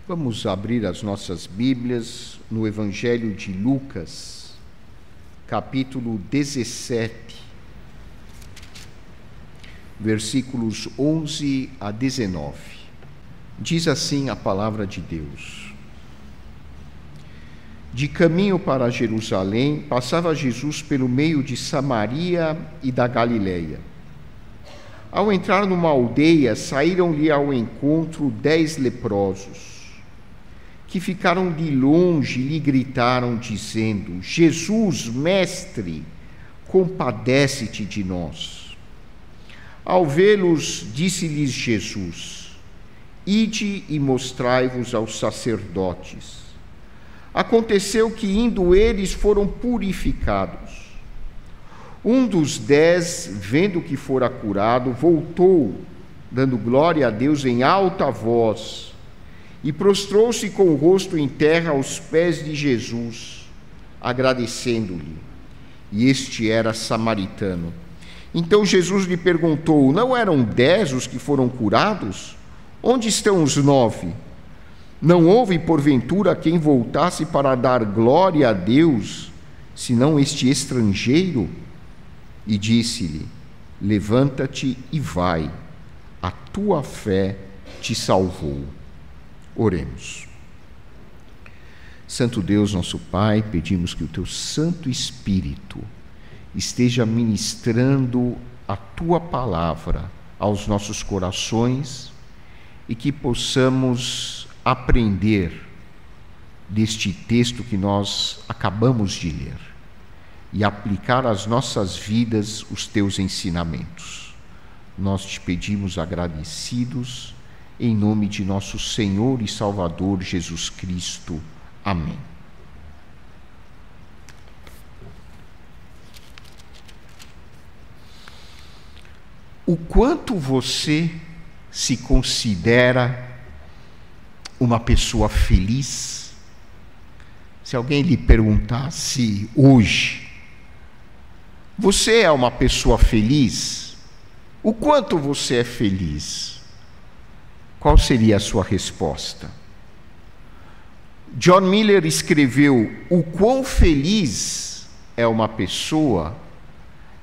Vamos abrir as nossas Bíblias no Evangelho de Lucas, capítulo 17, versículos 11 a 19. Diz assim a palavra de Deus: De caminho para Jerusalém, passava Jesus pelo meio de Samaria e da Galileia. Ao entrar numa aldeia, saíram-lhe ao encontro 10 leprosos, que ficaram de longe e lhe gritaram, dizendo: Jesus, mestre, compadece-te de nós. Ao vê-los, disse-lhes Jesus: Ide e mostrai-vos aos sacerdotes. Aconteceu que, indo eles, foram purificados. Um dos 10, vendo que fora curado, voltou, dando glória a Deus em alta voz, e prostrou-se com o rosto em terra aos pés de Jesus, agradecendo-lhe. E este era samaritano. Então Jesus lhe perguntou: Não eram 10 os que foram curados? Onde estão os 9? Não houve, porventura, quem voltasse para dar glória a Deus, senão este estrangeiro? E disse-lhe: Levanta-te e vai, a tua fé te salvou. Oremos. Santo Deus, nosso Pai, pedimos que o teu Santo Espírito esteja ministrando a tua palavra aos nossos corações e que possamos aprender deste texto que nós acabamos de ler e aplicar às nossas vidas os teus ensinamentos. Nós te pedimos agradecidos, em nome de nosso Senhor e Salvador Jesus Cristo. Amém. O quanto você se considera uma pessoa feliz? Se alguém lhe perguntasse hoje: você é uma pessoa feliz? O quanto você é feliz? Qual seria a sua resposta? John Miller escreveu: o quão feliz é uma pessoa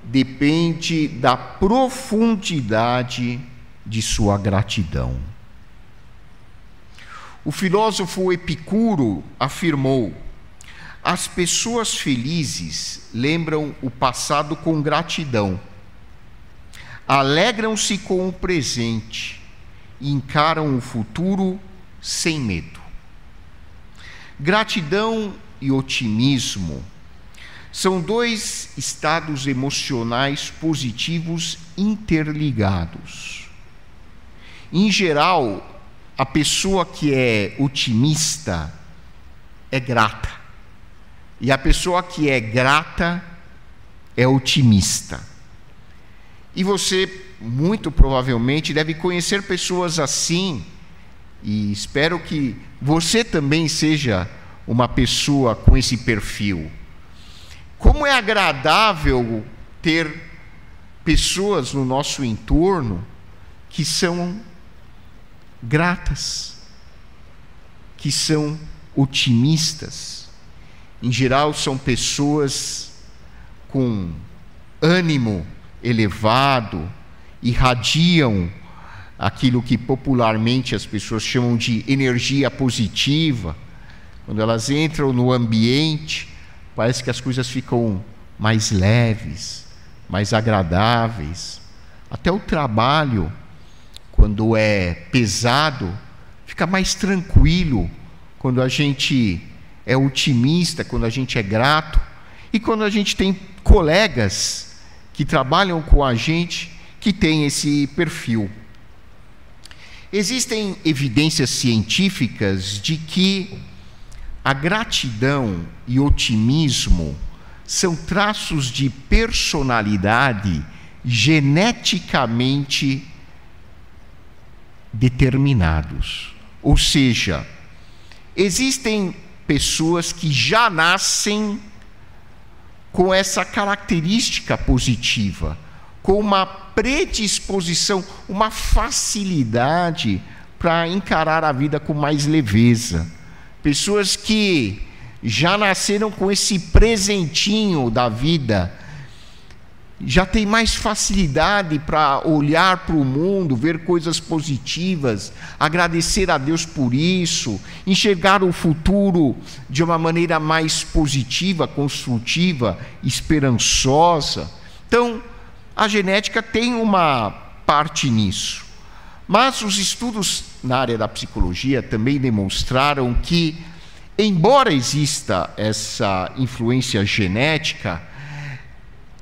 depende da profundidade de sua gratidão. O filósofo Epicuro afirmou: as pessoas felizes lembram o passado com gratidão, alegram-se com o presente e encaram o futuro sem medo. Gratidão e otimismo são 2 estados emocionais positivos interligados. Em geral, a pessoa que é otimista é grata, e a pessoa que é grata é otimista. E você, muito provavelmente, deve conhecer pessoas assim, e espero que você também seja uma pessoa com esse perfil. Como é agradável ter pessoas no nosso entorno que são gratas, que são otimistas. Em geral, são pessoas com ânimo elevado, irradiam aquilo que popularmente as pessoas chamam de energia positiva. Quando elas entram no ambiente, parece que as coisas ficam mais leves, mais agradáveis. Até o trabalho, quando é pesado, fica mais tranquilo quando a gente é otimista, quando a gente é grato, e quando a gente tem colegas que trabalham com a gente que têm esse perfil. Existem evidências científicas de que a gratidão e otimismo são traços de personalidade geneticamente determinados. Ou seja, existem pessoas que já nascem com essa característica positiva, com uma predisposição, uma facilidade para encarar a vida com mais leveza. Pessoas que já nasceram com esse presentinho da vida, já tem mais facilidade para olhar para o mundo, ver coisas positivas, agradecer a Deus por isso, enxergar o futuro de uma maneira mais positiva, construtiva, esperançosa. Então, a genética tem uma parte nisso. Mas os estudos na área da psicologia também demonstraram que, embora exista essa influência genética,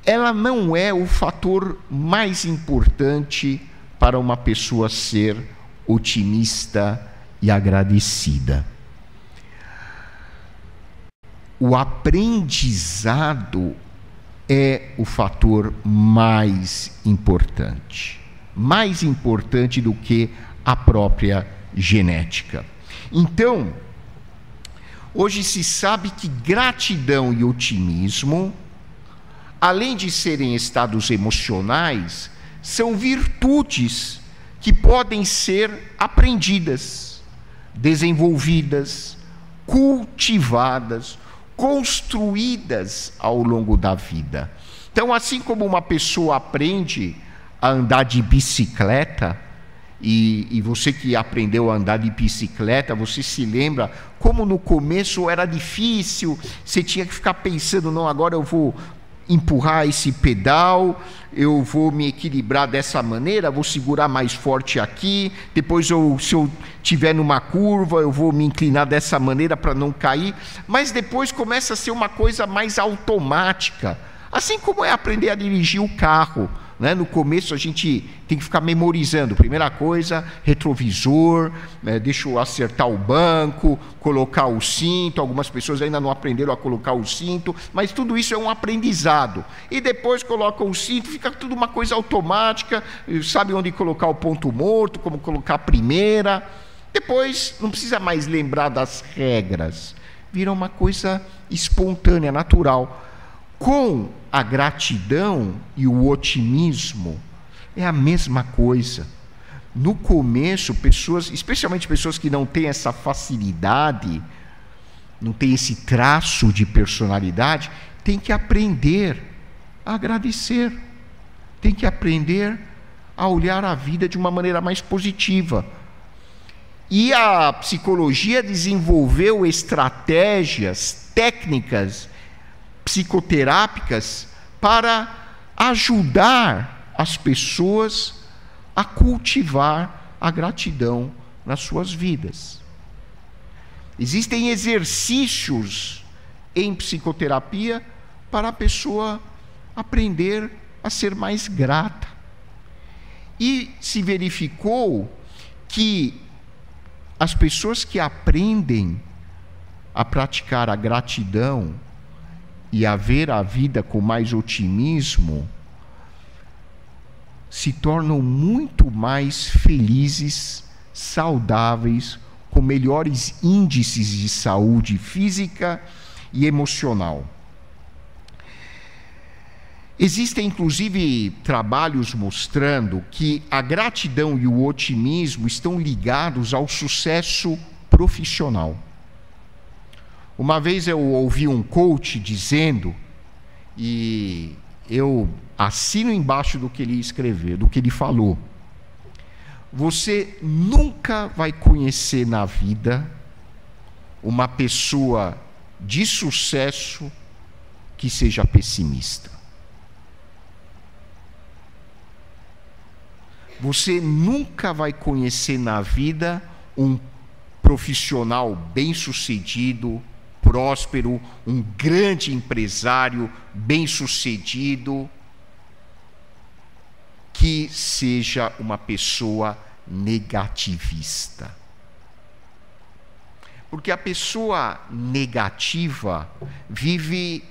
ela não é o fator mais importante para uma pessoa ser otimista e agradecida. O aprendizado é o fator mais importante do que a própria genética. Então, hoje se sabe que gratidão e otimismo, além de serem estados emocionais, são virtudes que podem ser aprendidas, desenvolvidas, cultivadas, construídas ao longo da vida. Então, assim como uma pessoa aprende a andar de bicicleta, e você que aprendeu a andar de bicicleta, você se lembra como no começo era difícil, você tinha que ficar pensando, não, agora eu vou empurrar esse pedal, eu vou me equilibrar dessa maneira, vou segurar mais forte aqui, depois se eu estiver numa curva, eu vou me inclinar dessa maneira para não cair, mas depois começa a ser uma coisa mais automática, assim como é aprender a dirigir o carro. No começo a gente tem que ficar memorizando. Primeira coisa, retrovisor, deixa eu acertar o banco, colocar o cinto. Algumas pessoas ainda não aprenderam a colocar o cinto, mas tudo isso é um aprendizado. E depois colocam o cinto, fica tudo uma coisa automática, sabe onde colocar o ponto morto, como colocar a primeira. Depois não precisa mais lembrar das regras, vira uma coisa espontânea, natural. Com a gratidão e o otimismo é a mesma coisa. No começo, pessoas, especialmente pessoas que não têm essa facilidade, não têm esse traço de personalidade, têm que aprender a agradecer, têm que aprender a olhar a vida de uma maneira mais positiva. E a psicologia desenvolveu estratégias, técnicas psicoterápicas para ajudar as pessoas a cultivar a gratidão nas suas vidas. Existem exercícios em psicoterapia para a pessoa aprender a ser mais grata. E se verificou que as pessoas que aprendem a praticar a gratidão e a ver a vida com mais otimismo, se tornam muito mais felizes, saudáveis, com melhores índices de saúde física e emocional. Existem, inclusive, trabalhos mostrando que a gratidão e o otimismo estão ligados ao sucesso profissional. Uma vez eu ouvi um coach dizendo, e eu assino embaixo do que ele escreveu, do que ele falou: você nunca vai conhecer na vida uma pessoa de sucesso que seja pessimista. Você nunca vai conhecer na vida um profissional bem-sucedido, próspero, um grande empresário bem-sucedido, que seja uma pessoa negativista. Porque a pessoa negativa vive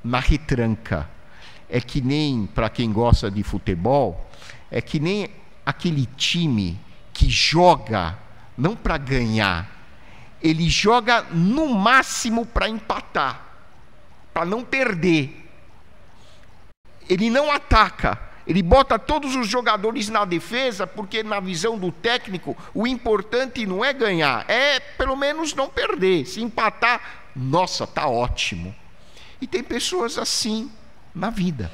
na retranca. É que nem, para quem gosta de futebol, é que nem aquele time que joga não para ganhar, ele joga no máximo para empatar, para não perder. Ele não ataca, Ele bota todos os jogadores na defesa, porque na visão do técnico, o importante não é ganhar, é pelo menos não perder. Se empatar, nossa, tá ótimo. E tem pessoas assim na vida.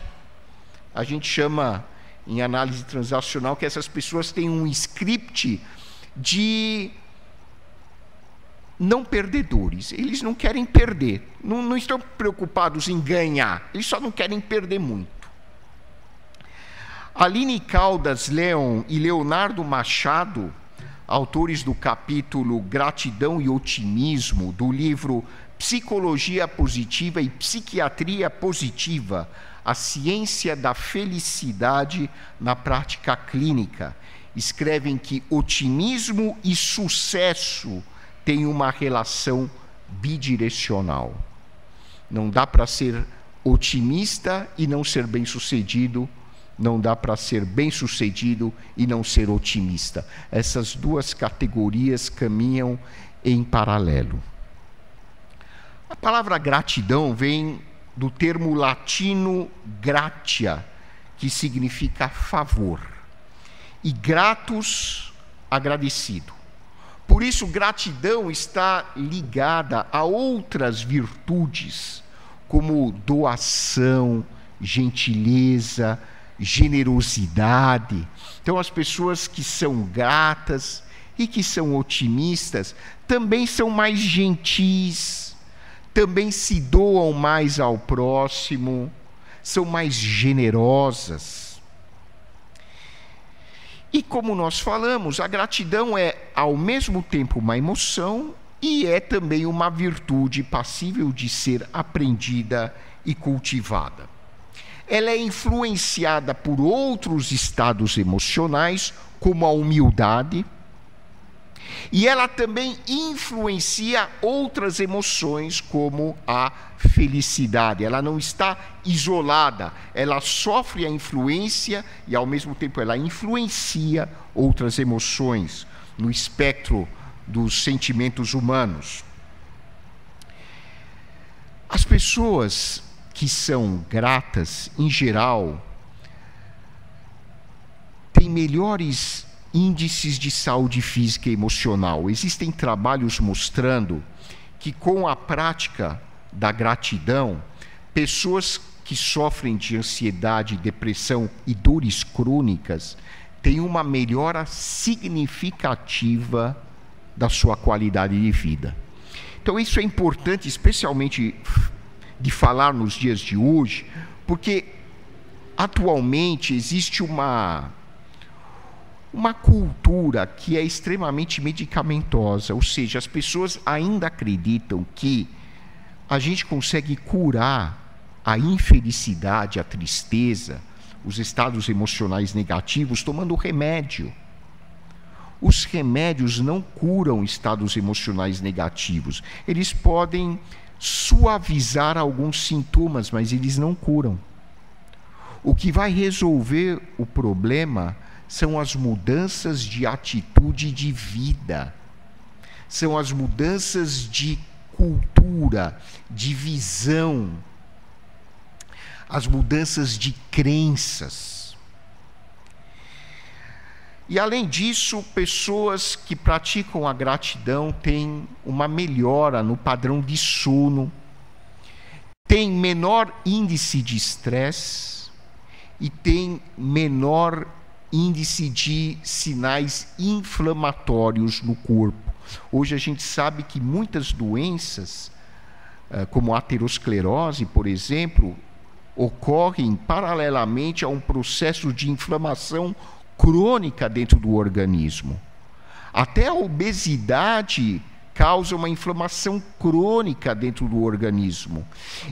A gente chama, em análise transacional, que essas pessoas têm um script de não perdedores. Eles não querem perder, não estão preocupados em ganhar, eles só não querem perder muito. Aline Caldas Leon e Leonardo Machado, autores do capítulo Gratidão e Otimismo, do livro Psicologia Positiva e Psiquiatria Positiva, a ciência da felicidade na prática clínica, escrevem que otimismo e sucesso têm uma relação bidirecional. Não dá para ser otimista e não ser bem-sucedido, não dá para ser bem-sucedido e não ser otimista. Essas duas categorias caminham em paralelo. A palavra gratidão vem do termo latino gratia, que significa favor, e gratus, agradecido. Por isso, gratidão está ligada a outras virtudes, como doação, gentileza, generosidade. Então, as pessoas que são gratas e que são otimistas também são mais gentis, também se doam mais ao próximo, são mais generosas. E como nós falamos, a gratidão é ao mesmo tempo uma emoção e é também uma virtude passível de ser aprendida e cultivada. Ela é influenciada por outros estados emocionais, como a humildade, e ela também influencia outras emoções, como a felicidade. Ela não está isolada, ela sofre a influência e, ao mesmo tempo, ela influencia outras emoções no espectro dos sentimentos humanos. As pessoas que são gratas, em geral, têm melhores índices de saúde física e emocional. Existem trabalhos mostrando que, com a prática da gratidão, pessoas que sofrem de ansiedade, depressão e dores crônicas têm uma melhora significativa da sua qualidade de vida. Então, isso é importante, especialmente de falar nos dias de hoje, porque atualmente existe uma cultura que é extremamente medicamentosa, ou seja, as pessoas ainda acreditam que a gente consegue curar a infelicidade, a tristeza, os estados emocionais negativos tomando remédio. Os remédios não curam estados emocionais negativos. Eles podem suavizar alguns sintomas, mas eles não curam. O que vai resolver o problema são as mudanças de atitude de vida, são as mudanças de cultura, de visão, as mudanças de crenças. E, além disso, pessoas que praticam a gratidão têm uma melhora no padrão de sono, têm menor índice de estresse e têm menor índice de sinais inflamatórios no corpo. Hoje a gente sabe que muitas doenças, como a aterosclerose, por exemplo, ocorrem paralelamente a um processo de inflamação crônica dentro do organismo. Até a obesidade causa uma inflamação crônica dentro do organismo.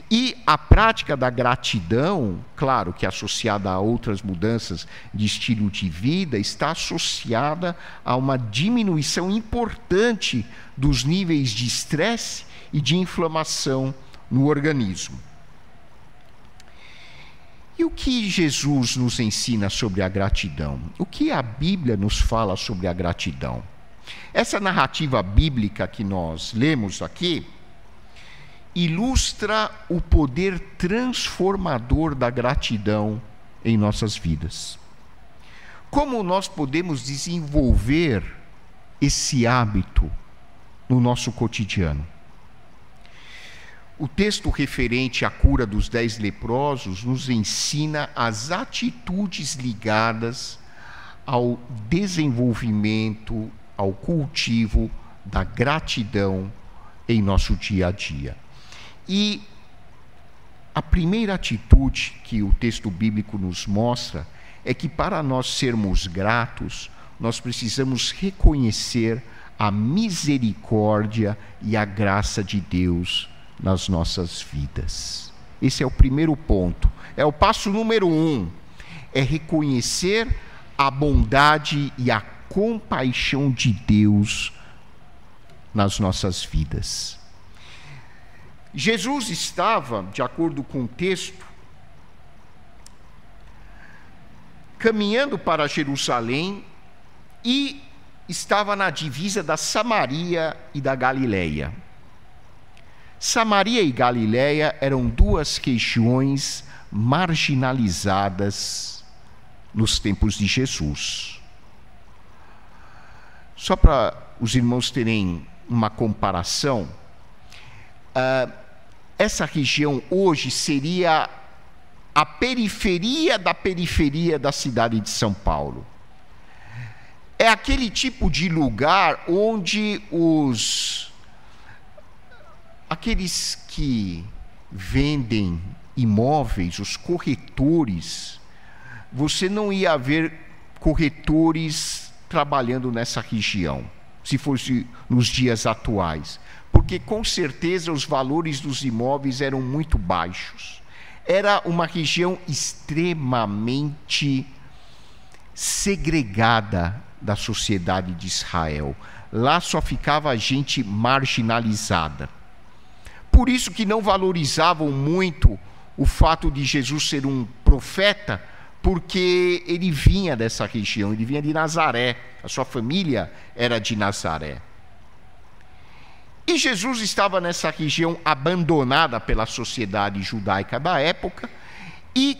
E a prática da gratidão, claro que associada a outras mudanças de estilo de vida, está associada a uma diminuição importante dos níveis de estresse e de inflamação no organismo. E o que Jesus nos ensina sobre a gratidão? O que a Bíblia nos fala sobre a gratidão? Essa narrativa bíblica que nós lemos aqui ilustra o poder transformador da gratidão em nossas vidas. Como nós podemos desenvolver esse hábito no nosso cotidiano? O texto referente à cura dos 10 leprosos nos ensina as atitudes ligadas ao desenvolvimento, ao cultivo da gratidão em nosso dia a dia. E a primeira atitude que o texto bíblico nos mostra é que para nós sermos gratos, nós precisamos reconhecer a misericórdia e a graça de Deus nas nossas vidas. Esse é o primeiro ponto. É o passo número 1. É reconhecer a bondade e a compaixão de Deus nas nossas vidas. Jesus estava, de acordo com o texto, caminhando para Jerusalém e estava na divisa da Samaria e da Galileia. Samaria e Galileia eram duas regiões marginalizadas nos tempos de Jesus. Só para os irmãos terem uma comparação, essa região hoje seria a periferia da cidade de São Paulo. É aquele tipo de lugar onde aqueles que vendem imóveis, os corretores, você não ia ver corretores trabalhando nessa região, se fosse nos dias atuais, porque com certeza os valores dos imóveis eram muito baixos. Era uma região extremamente segregada da sociedade de Israel. Lá só ficava gente marginalizada. Por isso que não valorizavam muito o fato de Jesus ser um profeta, porque ele vinha dessa região, ele vinha de Nazaré, a sua família era de Nazaré. E Jesus estava nessa região abandonada pela sociedade judaica da época, e,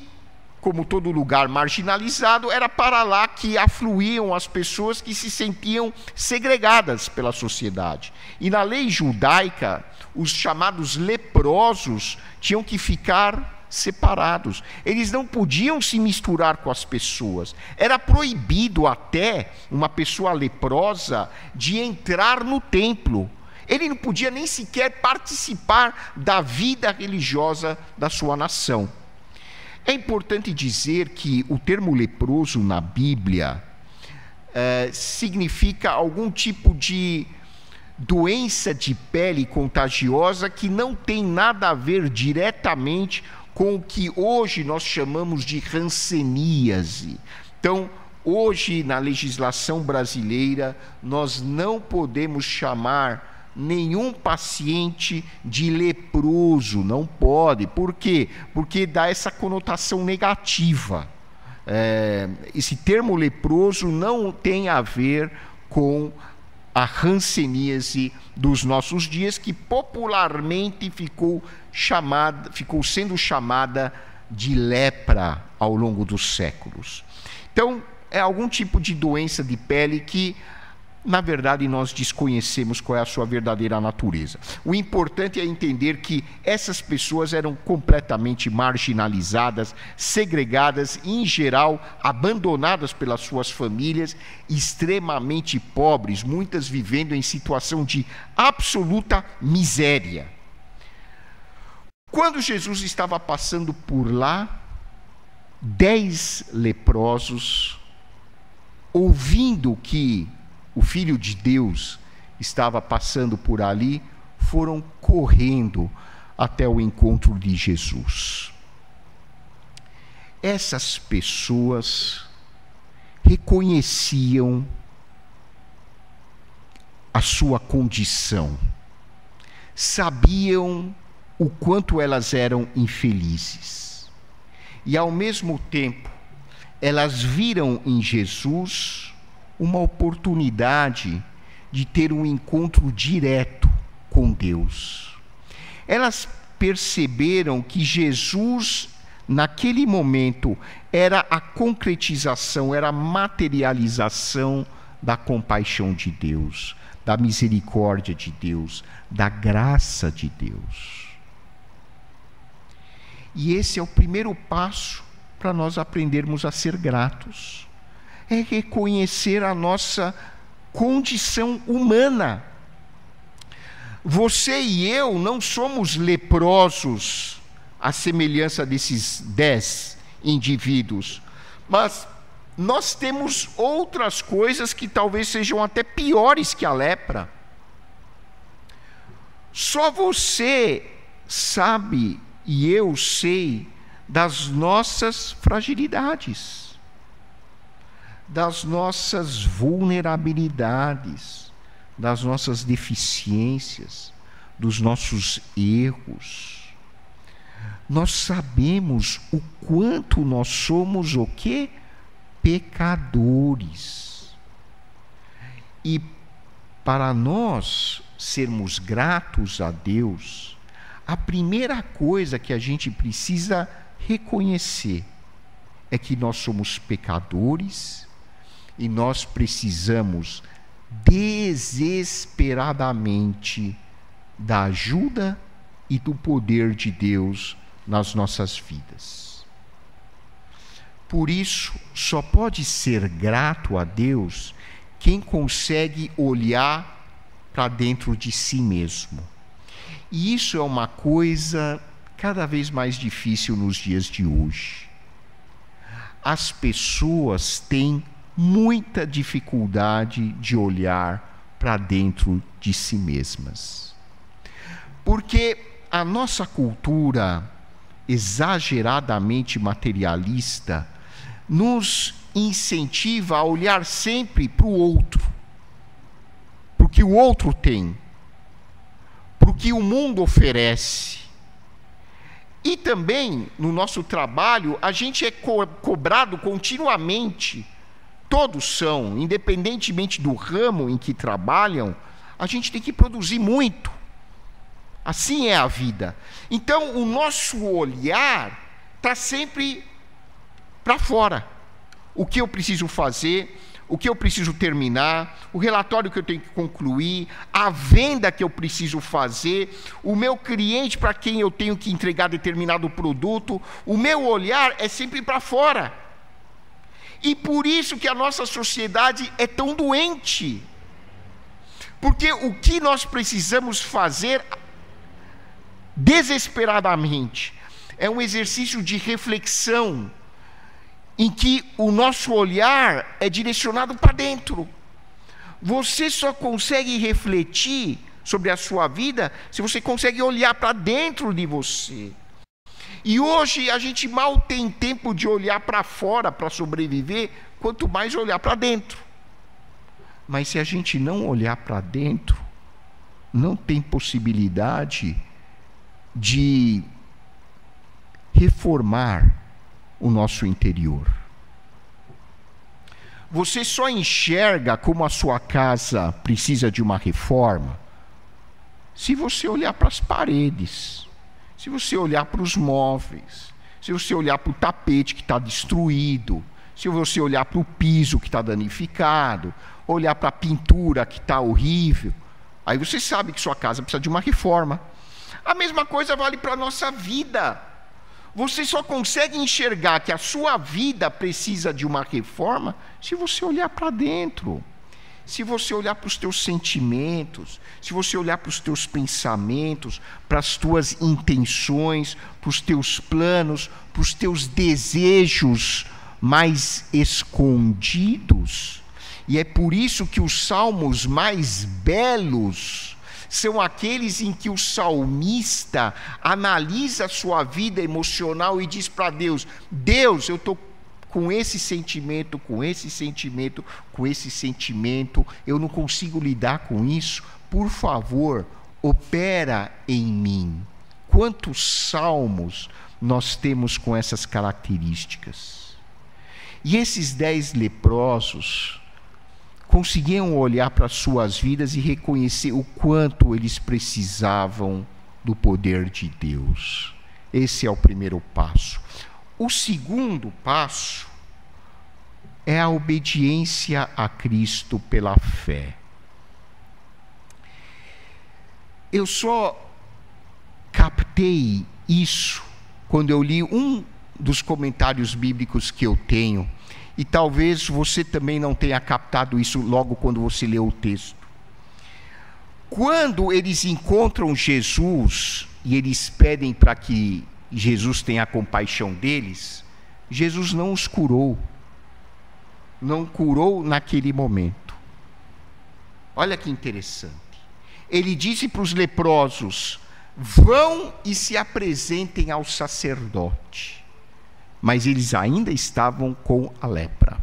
como todo lugar marginalizado, era para lá que afluíam as pessoas que se sentiam segregadas pela sociedade. E na lei judaica, os chamados leprosos tinham que ficar separados. Eles não podiam se misturar com as pessoas. Era proibido até uma pessoa leprosa de entrar no templo. Ele não podia nem sequer participar da vida religiosa da sua nação. É importante dizer que o termo leproso na Bíblia significa algum tipo de doença de pele contagiosa que não tem nada a ver diretamente com o que hoje nós chamamos de hanseníase. Então, hoje na legislação brasileira, nós não podemos chamar nenhum paciente de leproso, não pode. Por quê? Porque dá essa conotação negativa. Esse termo leproso não tem a ver com a hanseníase dos nossos dias, que popularmente ficou sendo chamada de lepra ao longo dos séculos. Então, é algum tipo de doença de pele que, na verdade, nós desconhecemos qual é a sua verdadeira natureza. O importante é entender que essas pessoas eram completamente marginalizadas, segregadas e, em geral, abandonadas pelas suas famílias, extremamente pobres, muitas vivendo em situação de absoluta miséria. Quando Jesus estava passando por lá, 10 leprosos, ouvindo que o Filho de Deus estava passando por ali, foram correndo até o encontro de Jesus. Essas pessoas reconheciam a sua condição, sabiam o quanto elas eram infelizes, e ao mesmo tempo elas viram em Jesus uma oportunidade de ter um encontro direto com Deus. Elas perceberam que Jesus naquele momento, era a concretização, era a materialização da compaixão de Deus, da misericórdia de Deus, da graça de Deus. E esse é o primeiro passo para nós aprendermos a ser gratos. É reconhecer a nossa condição humana. Você e eu não somos leprosos à semelhança desses 10 indivíduos, mas nós temos outras coisas que talvez sejam até piores que a lepra. Só você sabe e eu sei das nossas fragilidades, das nossas vulnerabilidades, das nossas deficiências, dos nossos erros. Nós sabemos o quanto nós somos o quê? Pecadores. E para nós sermos gratos a Deus, a primeira coisa que a gente precisa reconhecer é que nós somos pecadores e nós precisamos desesperadamente da ajuda e do poder de Deus nas nossas vidas. Por isso, só pode ser grato a Deus quem consegue olhar para dentro de si mesmo. E isso é uma coisa cada vez mais difícil nos dias de hoje. As pessoas têm muita dificuldade de olhar para dentro de si mesmas. Porque a nossa cultura exageradamente materialista nos incentiva a olhar sempre para o outro, para o que o outro tem, para o que o mundo oferece. E também, no nosso trabalho, a gente é cobrado continuamente, todos são, independentemente do ramo em que trabalham, a gente tem que produzir muito. Assim é a vida. Então, o nosso olhar está sempre para fora. O que eu preciso fazer, o que eu preciso terminar, o relatório que eu tenho que concluir, a venda que eu preciso fazer, o meu cliente para quem eu tenho que entregar determinado produto. O meu olhar é sempre para fora. E por isso que a nossa sociedade é tão doente. Porque o que nós precisamos fazer desesperadamente é um exercício de reflexão em que o nosso olhar é direcionado para dentro. Você só consegue refletir sobre a sua vida se você consegue olhar para dentro de você. E hoje a gente mal tem tempo de olhar para fora para sobreviver, quanto mais olhar para dentro. Mas se a gente não olhar para dentro, não tem possibilidade de reformar o nosso interior. Você só enxerga como a sua casa precisa de uma reforma se você olhar para as paredes, se você olhar para os móveis, se você olhar para o tapete que está destruído, se você olhar para o piso que está danificado, olhar para a pintura que está horrível, aí você sabe que sua casa precisa de uma reforma. A mesma coisa vale para a nossa vida. Você só consegue enxergar que a sua vida precisa de uma reforma se você olhar para dentro. Se você olhar para os teus sentimentos, se você olhar para os teus pensamentos, para as tuas intenções, para os teus planos, para os teus desejos mais escondidos. E é por isso que os salmos mais belos são aqueles em que o salmista analisa a sua vida emocional e diz para Deus: Deus, eu estou com esse sentimento, com esse sentimento, com esse sentimento, eu não consigo lidar com isso, por favor, opera em mim. Quantos salmos nós temos com essas características? E esses 10 leprosos conseguiam olhar para as suas vidas e reconhecer o quanto eles precisavam do poder de Deus. Esse é o primeiro passo. O segundo passo é a obediência a Cristo pela fé. Eu só captei isso quando eu li um dos comentários bíblicos que eu tenho, e talvez você também não tenha captado isso logo quando você leu o texto. Quando eles encontram Jesus e eles pedem para que Jesus tenha compaixão deles, Jesus não os curou. Não curou naquele momento. Olha que interessante. Ele disse para os leprosos: vão e se apresentem ao sacerdote. Mas eles ainda estavam com a lepra.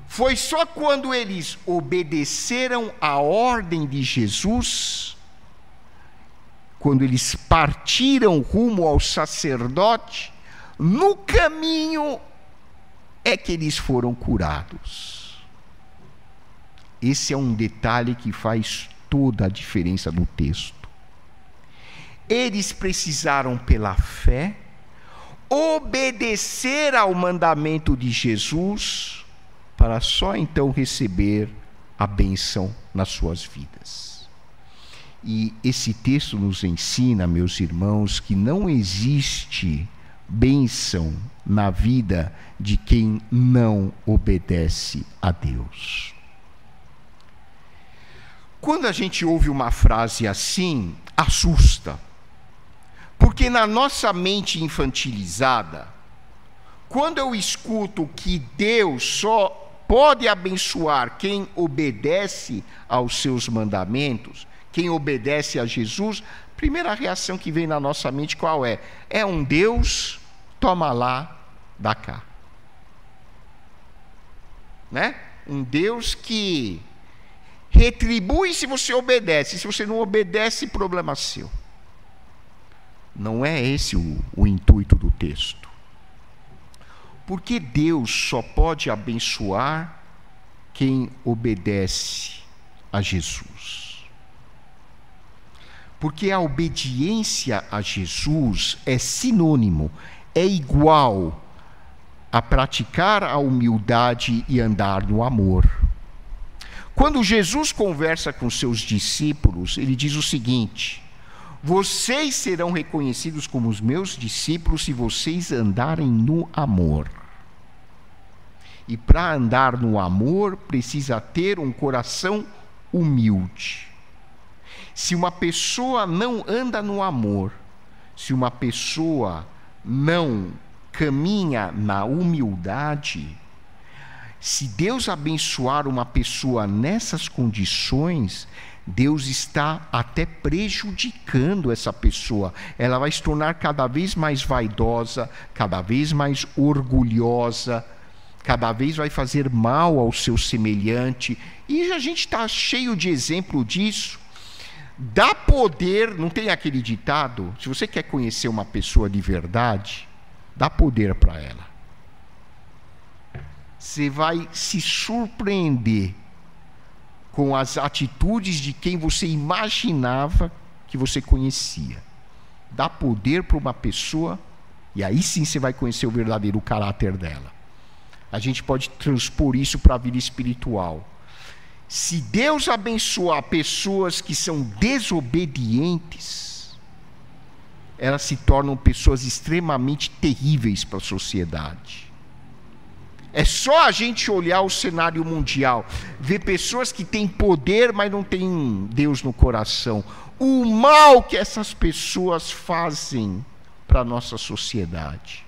Foi só quando eles obedeceram à ordem de Jesus, quando eles partiram rumo ao sacerdote, no caminho é que eles foram curados. Esse é um detalhe que faz toda a diferença no texto. Eles precisaram, pela fé, obedecer ao mandamento de Jesus, para só então receber a bênção nas suas vidas. E esse texto nos ensina, meus irmãos, que não existe bênção na vida de quem não obedece a Deus. Quando a gente ouve uma frase assim, assusta. Porque na nossa mente infantilizada, quando eu escuto que Deus só pode abençoar quem obedece aos seus mandamentos, quem obedece a Jesus, a primeira reação que vem na nossa mente qual é? É um Deus, toma lá, dá cá. Né? Um Deus que retribui se você obedece, se você não obedece, problema seu. Não é esse o intuito do texto. Porque Deus só pode abençoar quem obedece a Jesus. Porque a obediência a Jesus é sinônimo, é igual a praticar a humildade e andar no amor. Quando Jesus conversa com seus discípulos, ele diz o seguinte: vocês serão reconhecidos como os meus discípulos se vocês andarem no amor. E para andar no amor, precisa ter um coração humilde. Se uma pessoa não anda no amor, se uma pessoa não caminha na humildade, se Deus abençoar uma pessoa nessas condições, Deus está até prejudicando essa pessoa. Ela vai se tornar cada vez mais vaidosa, cada vez mais orgulhosa, cada vez vai fazer mal ao seu semelhante. E a gente está cheio de exemplo disso. Dá poder, não tem aquele ditado? Se você quer conhecer uma pessoa de verdade, dá poder para ela. Você vai se surpreender com as atitudes de quem você imaginava que você conhecia. Dá poder para uma pessoa, e aí sim você vai conhecer o verdadeiro caráter dela. A gente pode transpor isso para a vida espiritual. Se Deus abençoar pessoas que são desobedientes, elas se tornam pessoas extremamente terríveis para a sociedade. É só a gente olhar o cenário mundial, ver pessoas que têm poder, mas não têm Deus no coração. O mal que essas pessoas fazem para a nossa sociedade.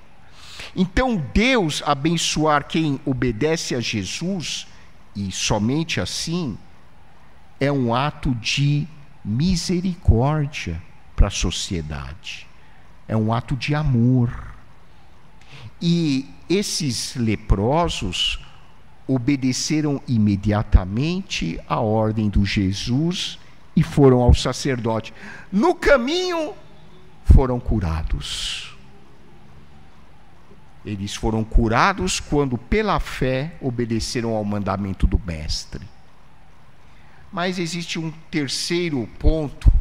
Então, Deus abençoar quem obedece a Jesus, e somente assim, é um ato de misericórdia para a sociedade. É um ato de amor. E esses leprosos obedeceram imediatamente à ordem do Jesus e foram ao sacerdote. No caminho, foram curados. Eles foram curados quando, pela fé, obedeceram ao mandamento do Mestre. Mas existe um terceiro ponto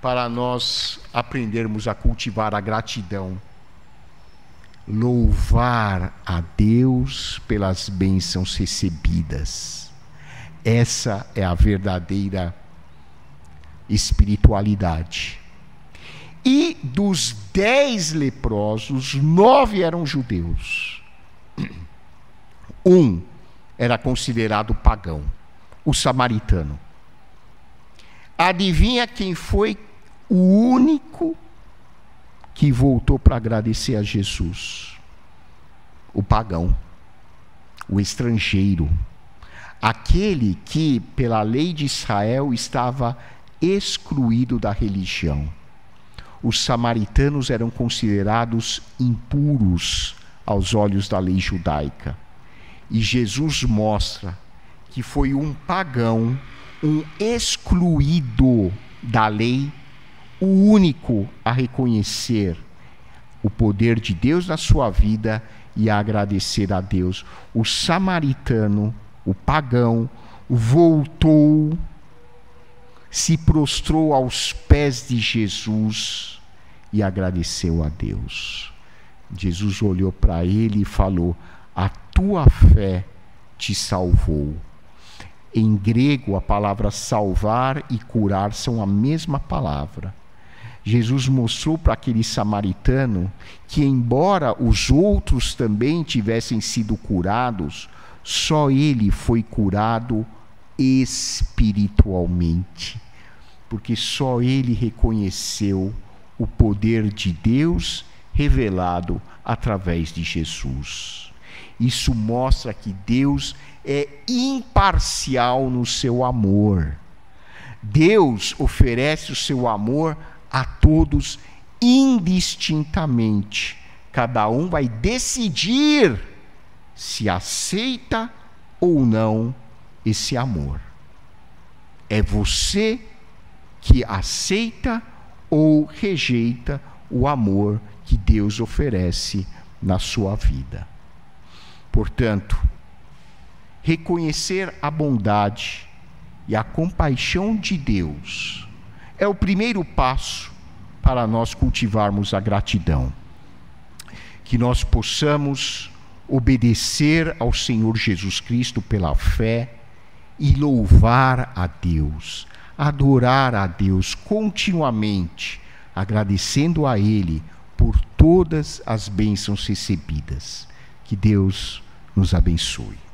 para nós aprendermos a cultivar a gratidão. louvar a Deus pelas bênçãos recebidas. Essa é a verdadeira espiritualidade. E dos 10 leprosos, 9 eram judeus. Um era considerado pagão, o samaritano. Adivinha quem foi o único que voltou para agradecer a Jesus? O pagão, o estrangeiro, aquele que, pela lei de Israel, estava excluído da religião. Os samaritanos eram considerados impuros aos olhos da lei judaica. E Jesus mostra que foi um pagão, um excluído da lei, o único a reconhecer o poder de Deus na sua vida e a agradecer a Deus. O samaritano, o pagão, voltou, se prostrou aos pés de Jesus e agradeceu a Deus. Jesus olhou para ele e falou: a tua fé te salvou. Em grego, a palavra salvar e curar são a mesma palavra. Jesus mostrou para aquele samaritano que, embora os outros também tivessem sido curados, só ele foi curado espiritualmente, porque só ele reconheceu o poder de Deus revelado através de Jesus. Isso mostra que Deus é imparcial no seu amor. Deus oferece o seu amor a todos indistintamente. Cada um vai decidir se aceita ou não esse amor. É você que aceita ou rejeita o amor que Deus oferece na sua vida. Portanto, reconhecer a bondade e a compaixão de Deus é o primeiro passo para nós cultivarmos a gratidão. Que nós possamos obedecer ao Senhor Jesus Cristo pela fé e louvar a Deus, adorar a Deus continuamente, agradecendo a Ele por todas as bênçãos recebidas. Que Deus nos abençoe.